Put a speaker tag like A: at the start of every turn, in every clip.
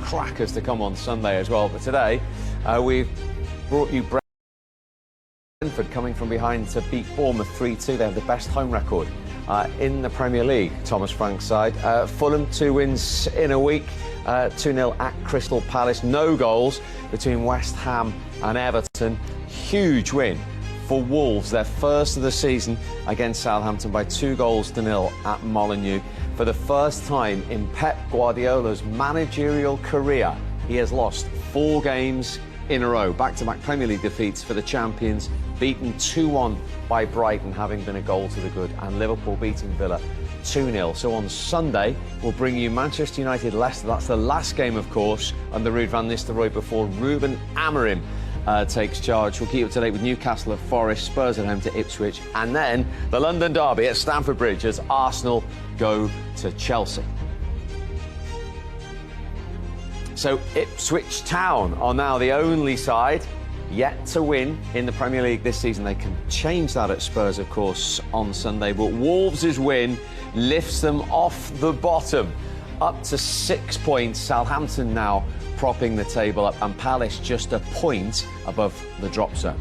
A: crackers to come on Sunday as well. But today, we've brought you Brentford coming from behind to beat Bournemouth 3-2. They have the best home record in the Premier League, Thomas Frank's side. Fulham, 2 wins in a week, 2-0 at Crystal Palace. No goals between West Ham and Everton. Huge win for Wolves, their first of the season against Southampton by 2-0 at Molineux. For the first time in Pep Guardiola's managerial career, he has lost 4 games in a row. Back-to-back Premier League defeats for the champions, beaten 2-1 by Brighton, having been a goal to the good, and Liverpool beating Villa 2-0. So on Sunday, we'll bring you Manchester United-Leicester. That's the last game, of course, under Ruud van Nistelrooy before Ruben Amorim takes charge. We'll keep you up to date with Newcastle at Forest, Spurs at home to Ipswich, and then the London derby at Stamford Bridge as Arsenal go to Chelsea. So Ipswich Town are now the only side yet to win in the Premier League this season. They can change that at Spurs, of course, on Sunday, but Wolves' win lifts them off the bottom up to 6 points. Southampton now propping the table up, and Palace just a point above the drop zone.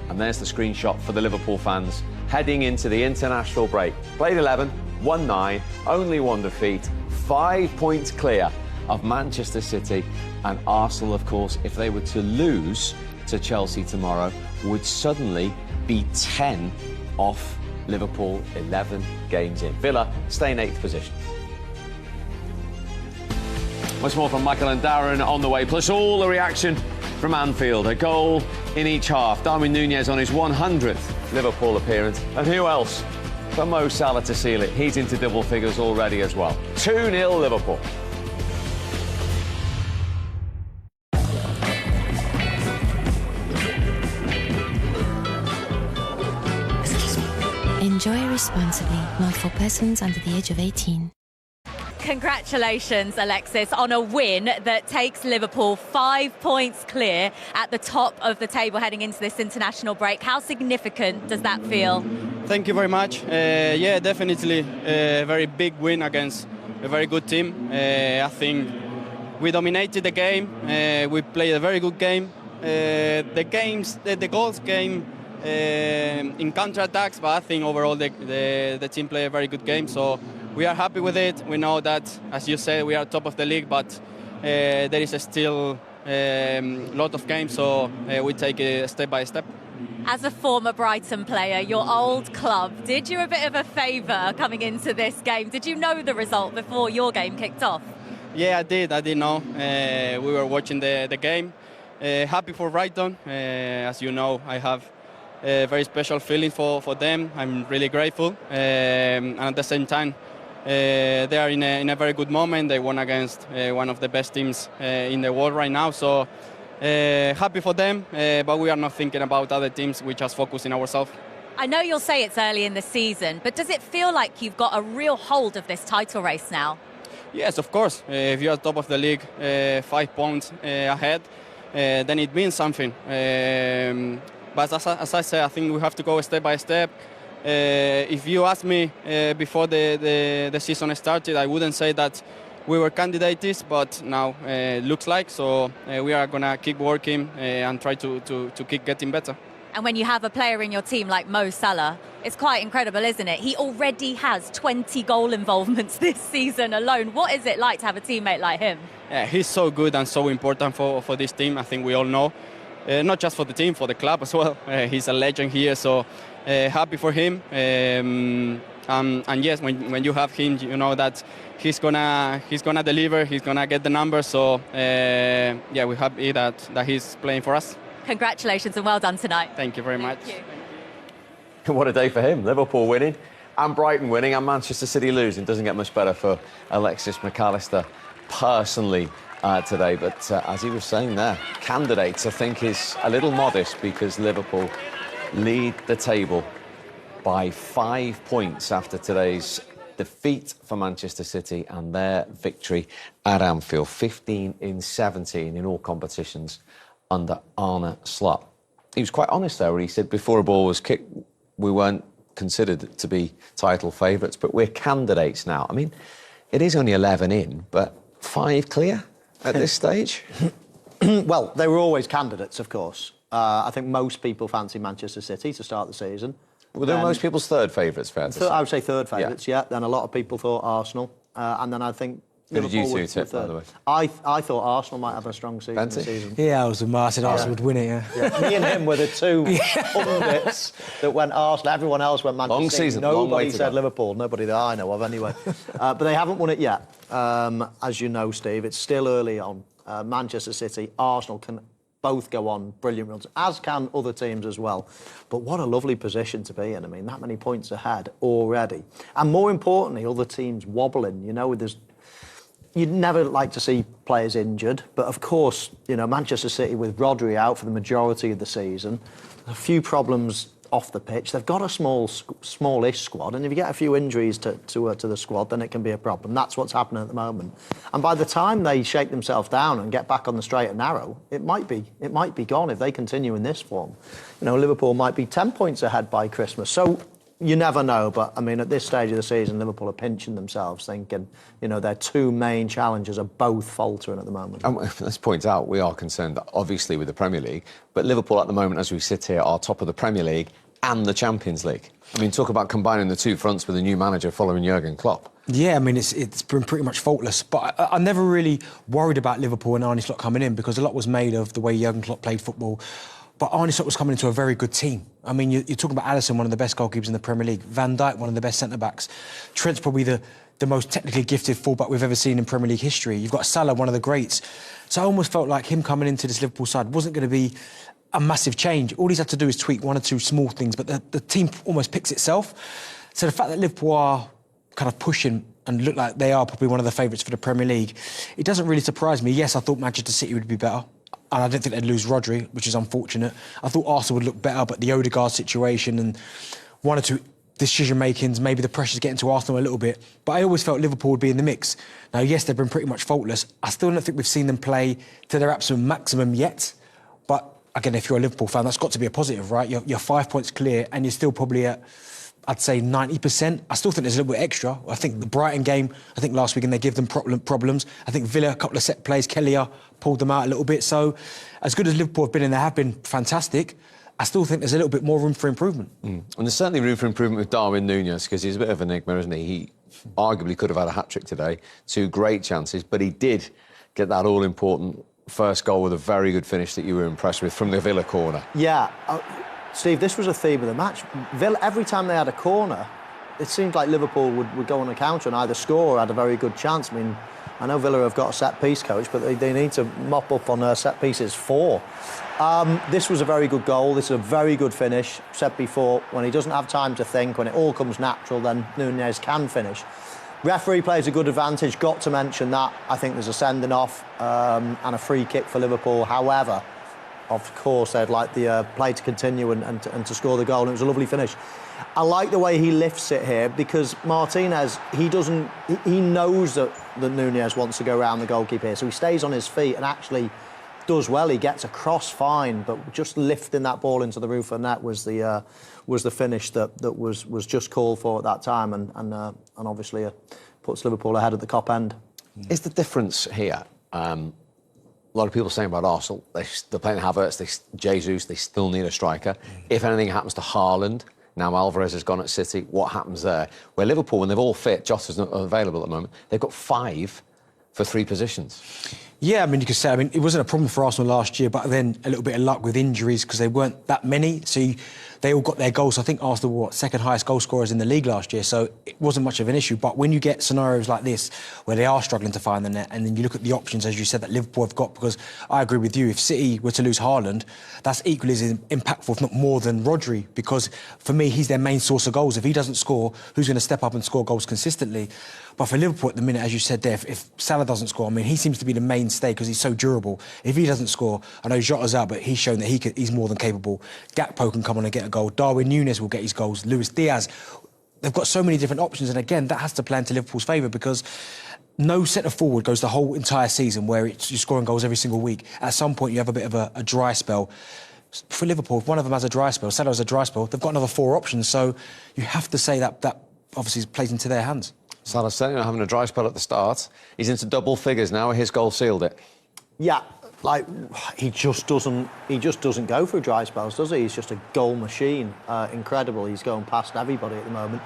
A: And there's the screenshot for the Liverpool fans heading into the international break. Played 11, won 9, only 1 defeat, 5 points clear of Manchester City, and Arsenal, of course, if they were to lose to Chelsea tomorrow, would suddenly be 10 off Liverpool, 11 games in. Villa stay in 8th position. Much more from Michael and Darren on the way, plus all the reaction from Anfield. A goal in each half. Darwin Núñez on his 100th Liverpool appearance. And who else but Mo Salah to seal it? He's into double figures already as well. 2-0 Liverpool.
B: Enjoy responsibly, not for persons under the age of 18.
C: Congratulations, Alexis, on a win that takes Liverpool 5 points clear at the top of the table heading into this international break. How significant does that feel?
D: Thank you very much. Yeah, definitely a very big win against a very good team. I think we dominated the game. We played a very good game. The goals came in counter-attacks, but I think overall the team played a very good game. So we are happy with it. We know that, as you said, we are top of the league, but there is still a lot of games, so we take it step by step.
C: As a former Brighton player, your old club did you a bit of a favour coming into this game. Did you know the result before your game kicked off?
D: Yeah, I did know. We were watching the game. Happy for Brighton. As you know, I have a very special feeling for them. I'm really grateful. And at the same time, they are in a very good moment. They won against one of the best teams in the world right now. So happy for them, but we are not thinking about other teams. We just focus on ourselves.
C: I know you'll say it's early in the season, but does it feel like you've got a real hold of this title race now? Yes,
D: of course. If you are top of the league, 5 points ahead, then it means something. But as I said, I think we have to go step by step. If you asked me before the season started, I wouldn't say that we were candidates, but now it looks like. So we are going to keep working and try to keep getting better.
C: And when you have a player in your team like Mo Salah, it's quite incredible, isn't it? He already has 20 goal involvements this season alone. What is it like to have a teammate like him?
D: Yeah, he's so good and so important for this team. I think we all know. Not just for the team, for the club as well. He's a legend here, so happy for him. And yes, when you have him, you know that he's gonna deliver. He's gonna get the numbers. So yeah, we're happy that he's playing for us.
C: Congratulations and well done tonight.
D: Thank you very much.
A: What a day for him. Liverpool winning and Brighton winning and Manchester City losing. Doesn't get much better for Alexis McAllister personally today. But as he was saying there, candidates I think is a little modest because Liverpool lead the table by 5 points after today's defeat for Manchester City and their victory at Anfield. 15 in 17 in all competitions under Arne Slot. He was quite honest there when he said before a ball was kicked, we weren't considered to be title favourites, but we're candidates now. I mean, it is only 11 in, but 5 clear at this stage?
E: Well, they were always candidates, of course. I think most people fancy Manchester City to start the season.
A: Well, they're most people's third favourites, fair to say.
E: I would say third favourites, yeah. Then a lot of people thought Arsenal. And then I think
A: Who did you
E: Liverpool
A: two
E: were
A: tip, by
E: third.
A: the way?
E: I thought Arsenal might have a strong season this season.
F: Yeah, I was with Martin. Arsenal would win it, yeah.
E: Me and him were the two pundits that went Arsenal. Everyone else went Manchester City.
A: Long season, long way
E: Nobody
A: to
E: said
A: go.
E: Liverpool. Nobody that I know of, anyway. But they haven't won it yet. As you know, Steve, it's still early on. Manchester City, Arsenal can both go on brilliant runs, as can other teams as well. But what a lovely position to be in. I mean, that many points ahead already. And more importantly, other teams wobbling. You know, you'd never like to see players injured, but of course, you know, Manchester City with Rodri out for the majority of the season, a few problems off the pitch. They've got a smallish squad, and if you get a few injuries to the squad, then it can be a problem. That's what's happening at the moment. And by the time they shake themselves down and get back on the straight and narrow, it might be gone if they continue in this form. You know, Liverpool might be 10 points ahead by Christmas. So you never know, but I mean, at this stage of the season, Liverpool are pinching themselves, thinking, you know, their two main challengers are both faltering at the moment.
A: Let's point out, we are concerned, obviously, with the Premier League, but Liverpool at the moment, as we sit here, are top of the Premier League and the Champions League. I mean, talk about combining the two fronts with a new manager following Jurgen Klopp.
F: Yeah, I mean, it's been pretty much faultless. But I never really worried about Liverpool and Arne Slot coming in because a lot was made of the way Jurgen Klopp played football. But Arne Slot was coming into a very good team. I mean, you're talking about Allister, one of the best goalkeepers in the Premier League. Van Dijk, one of the best centre-backs. Trent's probably the most technically gifted fullback we've ever seen in Premier League history. You've got Salah, one of the greats. So I almost felt like him coming into this Liverpool side wasn't going to be a massive change. All he's had to do is tweak one or two small things, but the team almost picks itself. So the fact that Liverpool are kind of pushing and look like they are probably one of the favourites for the Premier League, it doesn't really surprise me. Yes, I thought Manchester City would be better, and I didn't think they'd lose Rodri, which is unfortunate. I thought Arsenal would look better, but the Odegaard situation and one or two decision-makings, maybe the pressure's getting to Arsenal a little bit. But I always felt Liverpool would be in the mix. Now, yes, they've been pretty much faultless. I still don't think we've seen them play to their absolute maximum yet, but again, if you're a Liverpool fan, that's got to be a positive, right? You're 5 points clear and you're still probably at, I'd say, 90%. I still think there's a little bit extra. I think the Brighton game, I think last weekend they gave them problems. I think Villa, a couple of set plays, Kelleher pulled them out a little bit. So as good as Liverpool have been, and they have been fantastic, I still think there's a little bit more room for improvement.
A: And there's certainly room for improvement with Darwin Núñez, because he's a bit of an enigma, isn't he? He arguably could have had a hat-trick today. 2 great chances, but he did get that all-important first goal with a very good finish that you were impressed with from the Villa corner.
E: Yeah, Steve, this was a theme of the match. Villa, every time they had a corner, it seemed like Liverpool would go on a counter and either score or had a very good chance. I mean, I know Villa have got a set-piece coach, but they need to mop up on set pieces 4. This was a very good goal. This is a very good finish. Said before, when he doesn't have time to think, when it all comes natural, then Núñez can finish. Referee plays a good advantage, got to mention that. I think there's a sending off and a free kick for Liverpool. However, of course, they'd like the play to continue and to score the goal, and it was a lovely finish. I like the way he lifts it here because Martinez, he knows that Núñez wants to go around the goalkeeper here, so he stays on his feet and actually does well. He gets across fine, but just lifting that ball into the roof of the net was the finish that was just called for at that time, and obviously puts Liverpool ahead at the top end.
A: Is the difference here? A lot of people saying about Arsenal, they're playing Havertz, Jesus, they still need a striker. If anything happens to Haaland, now Alvarez has gone at City, what happens there? Where Liverpool, when they've all fit, Jota's not available at the moment, they've got 5 for 3 positions.
F: Yeah, I mean, you could say, it wasn't a problem for Arsenal last year, but then a little bit of luck with injuries because they weren't that many. So they all got their goals. I think Arsenal were second highest goal scorers in the league last year, so it wasn't much of an issue. But when you get scenarios like this, where they are struggling to find the net, and then you look at the options, as you said, that Liverpool have got, because I agree with you, if City were to lose Haaland, that's equally as impactful, if not more, than Rodri, because for me, he's their main source of goals. If he doesn't score, who's going to step up and score goals consistently? But for Liverpool at the minute, as you said there, if Salah doesn't score, I mean, he seems to be the mainstay because he's so durable. If he doesn't score, I know Jota's out, but he's shown that he's more than capable. Gakpo can come on and get a goal. Darwin Núñez will get his goals. Luis Diaz. They've got so many different options, and again, that has to play into Liverpool's favour because no centre-forward goes the whole entire season where you're scoring goals every single week. At some point, you have a bit of a dry spell. For Liverpool, if one of them has a dry spell, Salah has a dry spell, they've got another 4 options, so you have to say that obviously plays into their hands.
A: Salah's certainly not having a dry spell at the start. He's into double figures now. His goal sealed it.
E: Yeah, like he just doesn't go through dry spells, does he? He's just a goal machine. Incredible. He's going past everybody at the moment.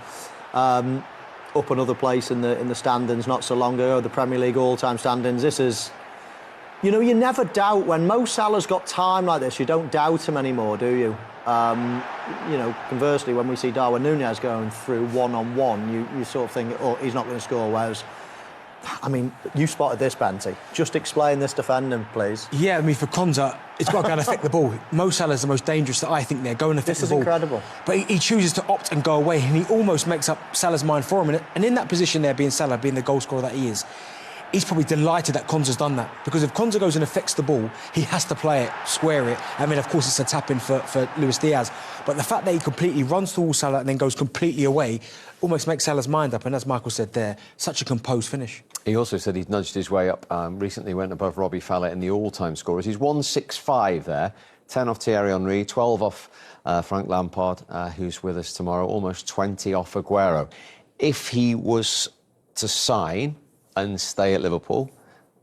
E: Up another place in the standings not so long ago, the Premier League all-time standings. This is, you know, you never doubt when Mo Salah's got time like this. You don't doubt him anymore, do you? You know, conversely, when we see Darwin Núñez going through one-on-one, you sort of think, oh, he's not going to score. Whereas, I mean, you spotted this, Benty. Just explain this defending, please.
F: Yeah, I mean, for Konza, it's got to go and affect the ball. Mo Salah's the most dangerous that I think there. Go and affect the ball.
E: This is incredible.
F: But he chooses to opt and go away, and he almost makes up Salah's mind for him. And in that position there, being Salah, being the goal scorer that he is, he's probably delighted that Konza's done that. Because if Konza goes and affects the ball, he has to play it, square it. I mean, of course, it's a tap-in for Luis Diaz. But the fact that he completely runs towards Salah and then goes completely away almost makes Salah's mind up. And as Michael said there, such a composed finish.
A: He also said he'd nudged his way up. Recently went above Robbie Fowler in the all-time scorers. He's 165 there. 10 off Thierry Henry, 12 off Frank Lampard, who's with us tomorrow, almost 20 off Aguero. If he was to sign and stay at Liverpool,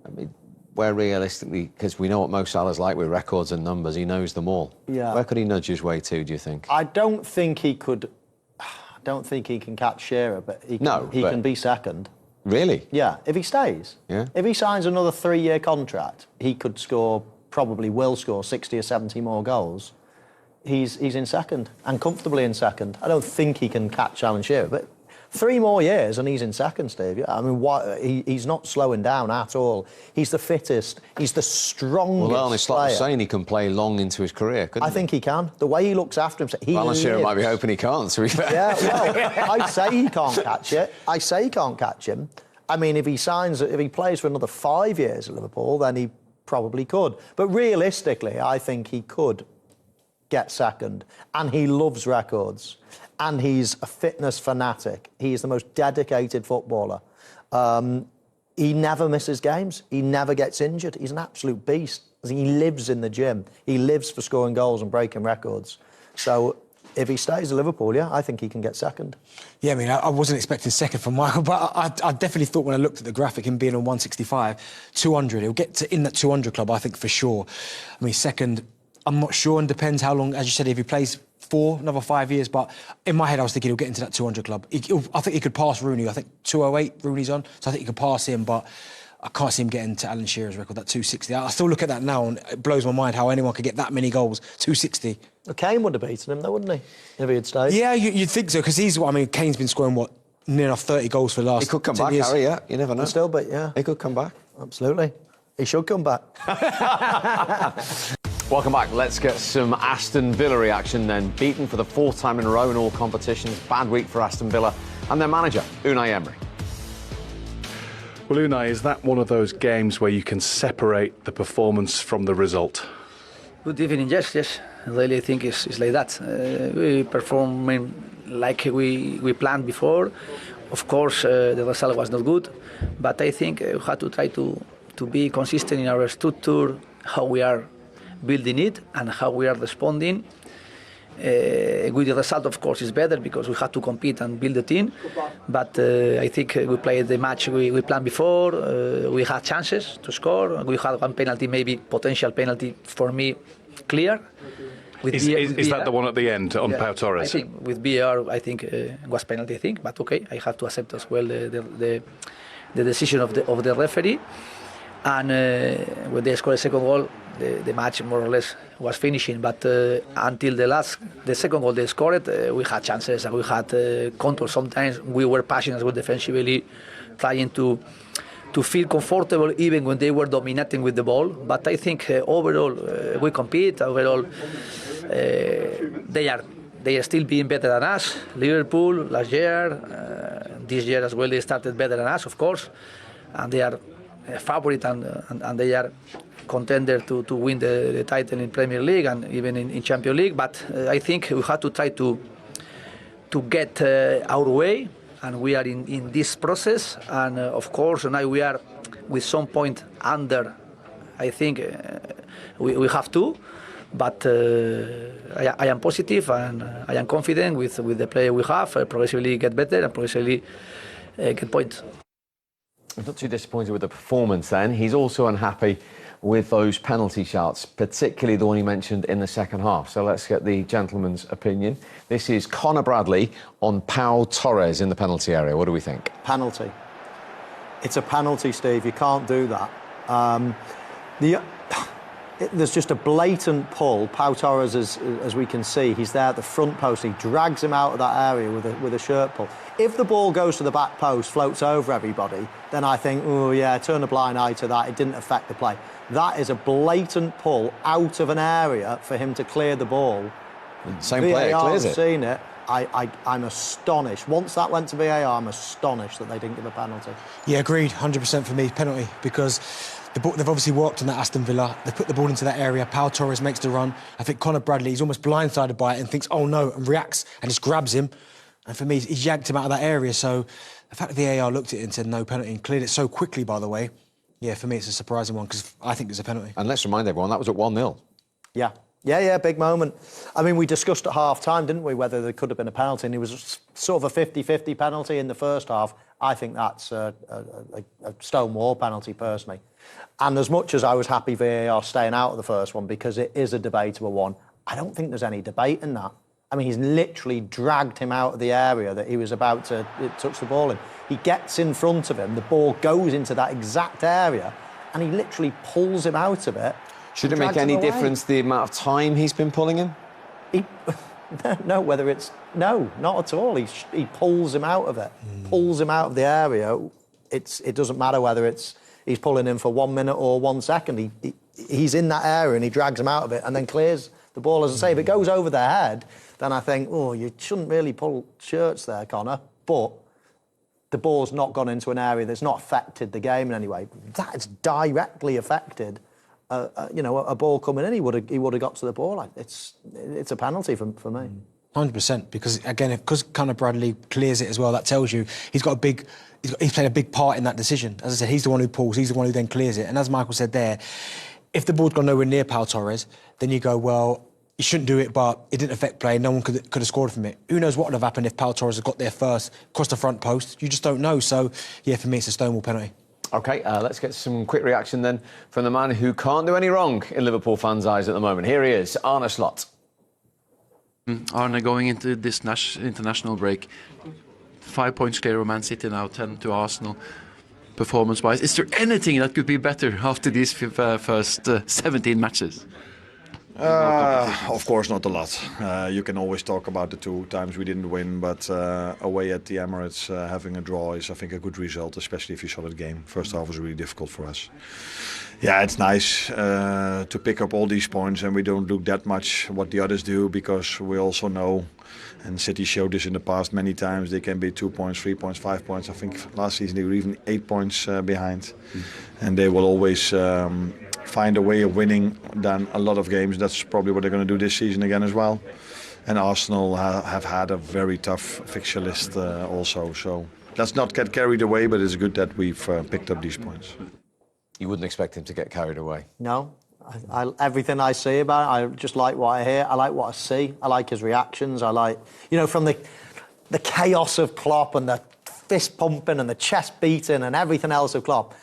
A: I mean, where realistically, because we know what Mo Salah's like with records and numbers, he knows them all.
E: Yeah.
A: Where could he nudge his way to, do you think?
E: I don't think he could. I don't think he can catch Shearer, but he can be second.
A: Really?
E: Yeah, if he stays.
A: Yeah.
E: If he signs another 3-year contract, he could score, probably will score 60 or 70 more goals. He's in second, and comfortably in second. I don't think he can catch Alan Shearer, but 3 more years and he's in second, Steve. Yeah, I mean, he's not slowing down at all. He's the fittest. He's the strongest
A: Well, Arne
E: player.
A: was saying he can play long into his career, couldn't
E: I think he can. The way he looks after himself.
A: Alan Shearer might be hoping he can't, to be fair.
E: Yeah, well, I say he can't catch it. I say he can't catch him. I mean, if he plays for another 5 years at Liverpool, then he probably could. But realistically, I think he could get second. And he loves records. And he's a fitness fanatic. He's the most dedicated footballer. He never misses games. He never gets injured. He's an absolute beast. He lives in the gym. He lives for scoring goals and breaking records. So if he stays at Liverpool, yeah, I think he can get second.
F: Yeah, I mean, I wasn't expecting second from Michael, but I definitely thought when I looked at the graphic, him being on 165, 200, he'll get to in that 200 club, I think, for sure. I mean, second, I'm not sure, and depends how long, as you said, if he plays another 5 years, but in my head I was thinking he'll get into that 200 club. I think he could pass Rooney. I think 208 Rooney's on, so I think he could pass him, but I can't see him getting to Alan Shearer's record, that 260. I still look at that now and it blows my mind how anyone could get that many goals, 260.
E: Well, Kane would have beaten him though, wouldn't he, if he had stayed?
F: Yeah, you'd think so, because Kane's been scoring, near enough 30 goals for the last
A: He could come
F: 10
A: back,
F: years.
A: Harry, yeah, you never know.
E: Still, but yeah.
A: He could come back.
E: Absolutely. He should come back.
A: Welcome back. Let's get some Aston Villa reaction then. Beaten for the 4th time in a row in all competitions. Bad week for Aston Villa and their manager, Unai Emery.
G: Well, Unai, is that one of those games where you can separate the performance from the result?
H: Good evening, yes. I really think it's like that. We perform like we planned before. Of course, the result was not good, but I think we had to try to be consistent in our structure, how we are building it and how we are responding. With the result, of course, is better because we had to compete and build the team. But I think we played the match we planned before. We had chances to score. We had one penalty, maybe potential penalty for me, clear.
G: Is that the one at the end on Pau Torres?
H: I think with VAR, I think was penalty. I think, but okay, I have to accept as well the decision of the referee. And when they scored a second goal, the match more or less was finishing. But until the second goal they scored, we had chances and we had control. Sometimes we were passionate with defensively, trying to feel comfortable even when they were dominating with the ball. But I think overall we compete. Overall, they are still being better than us. Liverpool last year, this year as well, they started better than us, of course, and they are favorite and they are contender to win the title in Premier League and even in Champions League. But I think we have to try to get our way, and we are in this process. And of course now we are with some point under. I think we have to, but I am positive and I am confident with the player we have. Progressively get better and progressively get points.
A: I'm not too disappointed with the performance then. He's also unhappy with those penalty shouts, particularly the one he mentioned in the second half. So let's get the gentleman's opinion. This is Conor Bradley on Pau Torres in the penalty area. What do we think?
E: Penalty. It's a penalty, Steve. You can't do that. There's just a blatant pull. Pau Torres, as we can see, he's there at the front post. He drags him out of that area with a shirt pull. If the ball goes to the back post, floats over everybody, then I think, oh yeah, turn a blind eye to that. It didn't affect the play. That is a blatant pull out of an area for him to clear the ball.
A: Same player clears it.
E: I've seen it. I'm astonished. Once that went to VAR, I'm astonished that they didn't give a penalty.
F: Yeah, agreed. 100% for me, penalty, because they've obviously worked on that Aston Villa. They put the ball into that area. Pau Torres makes the run. I think Conor Bradley, he's almost blindsided by it and thinks, oh no, and reacts and just grabs him. And for me, he's yanked him out of that area. So the fact that VAR looked at it and said no penalty and cleared it so quickly, by the way, yeah, for me, it's a surprising one because I think there's a penalty.
A: And let's remind everyone, that was at 1-0.
E: Yeah, big moment. I mean, we discussed at half-time, didn't we, whether there could have been a penalty, and it was sort of a 50-50 penalty in the first half. I think that's a stonewall penalty, personally. And as much as I was happy VAR staying out of the first one, because it is a debatable one, I don't think there's any debate in that. I mean, he's literally dragged him out of the area that he was about to touch the ball in. He gets in front of him, the ball goes into that exact area, and he literally pulls him out of it.
A: Should it make any difference the amount of time he's been pulling him?
E: No, not at all. He pulls him out of it, pulls him out of the area. It doesn't matter whether he's pulling him for 1 minute or 1 second. He's in that area and he drags him out of it and then clears the ball. As I say, if it goes over their head, then I think, oh, you shouldn't really pull shirts there, Conor. But the ball's not gone into an area that's not affected the game in any way. That's directly affected. A ball coming in, he would have got to the ball. It's a penalty for me.
F: 100%, because again, because Conor Bradley clears it as well, that tells you he's played a big part in that decision. As I said, he's the one who pulls, he's the one who then clears it. And as Michael said there, if the ball's gone nowhere near Pau Torres, then you go, well, you shouldn't do it, but it didn't affect play. No one could have scored from it. Who knows what would have happened if Pau Torres had got there first, crossed the front post? You just don't know. So, yeah, for me, it's a stonewall penalty.
A: OK, let's get some quick reaction then from the man who can't do any wrong in Liverpool fans' eyes at the moment. Here he is, Arne Slot.
I: Arne, going into this international break, 5 points clear of Man City now, 10 to Arsenal. Performance-wise, is there anything that could be better after these first 17 matches?
J: Of course, not a lot. You can always talk about the 2 times we didn't win, but away at the Emirates, having a draw is, I think, a good result, especially if you saw the game. First half was really difficult for us. Yeah, it's nice to pick up all these points, and we don't look that much what the others do, because we also know, and City showed this in the past many times, they can be 2 points, 3 points, 5 points. I think last season they were even 8 points behind, and they will always find a way of winning than a lot of games. That's probably what they're going to do this season again as well. And Arsenal have had a very tough fixture list also. So let's not get carried away, but it's good that we've picked up these points.
A: You wouldn't expect him to get carried away?
E: No. Everything I see about it, I just like what I hear. I like what I see. I like his reactions. I like, from the chaos of Klopp and the fist pumping and the chest beating and everything else of Klopp.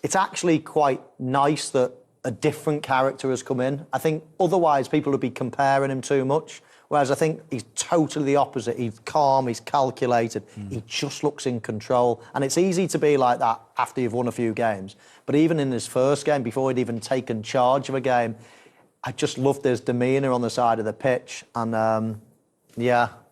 E: It's actually quite nice that a different character has come in. I think otherwise people would be comparing him too much, whereas I think he's totally the opposite. He's calm, he's calculated, he just looks in control. And it's easy to be like that after you've won a few games. But even in his first game, before he'd even taken charge of a game, I just loved his demeanour on the side of the pitch. And,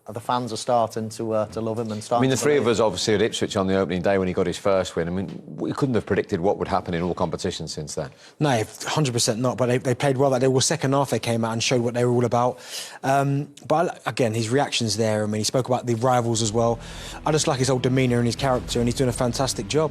E: the fans are starting to love him and starting.
A: I mean, the three of us obviously at Ipswich on the opening day when he got his first win. I mean, we couldn't have predicted what would happen in all competitions since then. No, 100% not. But they played well. They were second half. They came out and showed what they were all about. But again, his reactions there. I mean, he spoke about the rivals as well. I just like his old demeanour and his character, and he's doing a fantastic job.